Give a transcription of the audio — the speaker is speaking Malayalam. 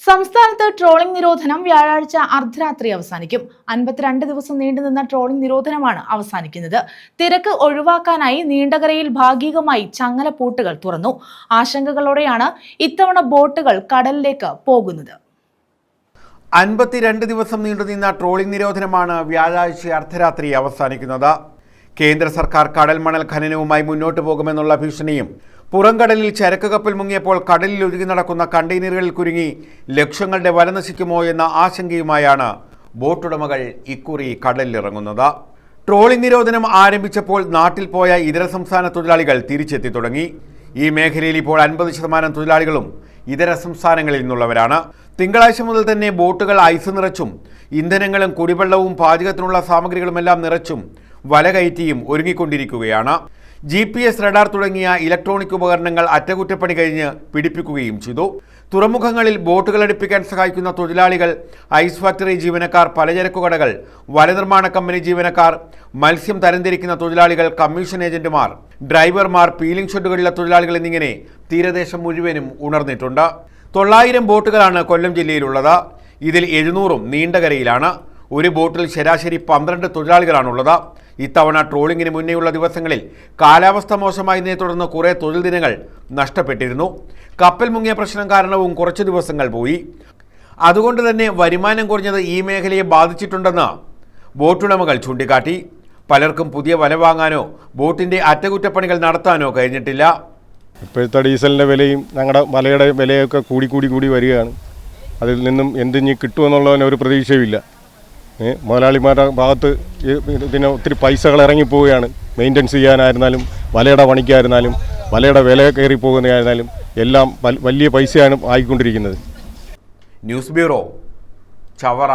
സംസ്ഥാനത്ത് ട്രോളിംഗ് നിരോധനം വ്യാഴാഴ്ച അർദ്ധരാത്രി അവസാനിക്കും. 52 ദിവസം നീണ്ടുനിന്ന ട്രോളിംഗ് നിരോധനമാണ് അവസാനിക്കുന്നത്. തിരക്ക് ഒഴിവാക്കാനായി നീണ്ടകരയിൽ ഭാഗികമായി ചങ്ങലപ്പൂട്ടുകൾ തുറന്നു. ആശങ്കകളോടെയാണ് ഇത്തവണ ബോട്ടുകൾ കടലിലേക്ക് പോകുന്നത്. 52 ദിവസം നീണ്ടുനിന്ന ട്രോളിംഗ് നിരോധനമാണ് വ്യാഴാഴ്ച അർദ്ധരാത്രി അവസാനിക്കുന്നത്. കേന്ദ്ര സർക്കാർ കടൽ മണൽ ഖനനവുമായി മുന്നോട്ടു പോകുമെന്നുള്ള ഭീഷണിയും പുറംകടലിൽ ചരക്ക് കപ്പൽ മുങ്ങിയപ്പോൾ കടലിൽ ഒഴുകി നടക്കുന്ന കണ്ടെയ്നറുകളിൽ കുരുങ്ങി ലക്ഷങ്ങളുടെ വല നശിക്കുമോ എന്ന ആശങ്കയുമായാണ് ബോട്ടുടമകൾ ഇക്കുറി കടലിലിറങ്ങുന്നത്. ട്രോളിംഗ് നിരോധനം ആരംഭിച്ചപ്പോൾ നാട്ടിൽ പോയ ഇതര സംസ്ഥാന തൊഴിലാളികൾ തിരിച്ചെത്തി തുടങ്ങി. ഈ മേഖലയിൽ ഇപ്പോൾ 50% തൊഴിലാളികളും ഇതര സംസ്ഥാനങ്ങളിൽ നിന്നുള്ളവരാണ്. തിങ്കളാഴ്ച മുതൽ തന്നെ ബോട്ടുകൾ ഐസ് നിറച്ചും ഇന്ധനങ്ങളും കുടിവെള്ളവും പാചകത്തിനുള്ള സാമഗ്രികളുമെല്ലാം നിറച്ചും വല കയറ്റിയും ഒരുങ്ങിക്കൊണ്ടിരിക്കുകയാണ്. GPS റഡാർ തുടങ്ങിയ ഇലക്ട്രോണിക് ഉപകരണങ്ങൾ അറ്റകുറ്റപ്പണി കഴിഞ്ഞ് പിടിപ്പിക്കുകയും ചെയ്തു. തുറമുഖങ്ങളിൽ ബോട്ടുകൾ അടുപ്പിക്കാൻ സഹായിക്കുന്ന തൊഴിലാളികൾ, ഐസ് ഫാക്ടറി ജീവനക്കാർ, പലചരക്കു കടകൾ, വനനിർമ്മാണ കമ്പനി ജീവനക്കാർ, മത്സ്യം തരംതിരിക്കുന്ന തൊഴിലാളികൾ, കമ്മീഷൻ ഏജന്റുമാർ, ഡ്രൈവർമാർ, പീലിംഗ് ഷെഡുകളിലെ തൊഴിലാളികൾ എന്നിങ്ങനെ തീരദേശം മുഴുവനും ഉണർന്നിട്ടുണ്ട്. 900 ബോട്ടുകളാണ് കൊല്ലം ജില്ലയിലുള്ളത്. ഇതിൽ 700ഉം നീണ്ടകരയിലാണ്. ഒരു ബോട്ടിൽ ശരാശരി 12 തൊഴിലാളികളാണുള്ളത്. ഇത്തവണ ട്രോളിംഗിന് മുന്നേയുള്ള ദിവസങ്ങളിൽ കാലാവസ്ഥ മോശമായതിനെ തുടർന്ന് കുറേ തൊഴിൽ ദിനങ്ങൾ നഷ്ടപ്പെട്ടിരുന്നു. കപ്പൽ മുങ്ങിയ പ്രശ്നം കാരണവും കുറച്ച് ദിവസങ്ങൾ പോയി. അതുകൊണ്ട് തന്നെ വരുമാനം കുറഞ്ഞത് ഈ മേഖലയെ ബാധിച്ചിട്ടുണ്ടെന്ന് ബോട്ടുടമകൾ ചൂണ്ടിക്കാട്ടി. പലർക്കും പുതിയ വല വാങ്ങാനോ ബോട്ടിൻ്റെ അറ്റകുറ്റപ്പണികൾ നടത്താനോ കഴിഞ്ഞിട്ടില്ല. ഇപ്പോഴത്തെ ഡീസലിൻ്റെ വിലയും ഞങ്ങളുടെ വലയുടെ വിലയൊക്കെ കൂടി വരികയാണ്. അതിൽ നിന്നും എന്തിഞ്ഞ് കിട്ടുമെന്നുള്ളതിന് ഒരു പ്രതീക്ഷയുമില്ല. മുതലാളിമാരുടെ ഭാഗത്ത് ഇതിന് ഒത്തിരി പൈസകൾ ഇറങ്ങിപ്പോവുകയാണ്. മെയിൻ്റനൻസ് ചെയ്യാനായിരുന്നാലും വലയുടെ പണിക്കായിരുന്നാലും വലയുടെ വില കയറിപ്പോകുന്നതായിരുന്നാലും എല്ലാം വലിയ പൈസയാണ് ആയിക്കൊണ്ടിരിക്കുന്നത്. News bureau, Chavara.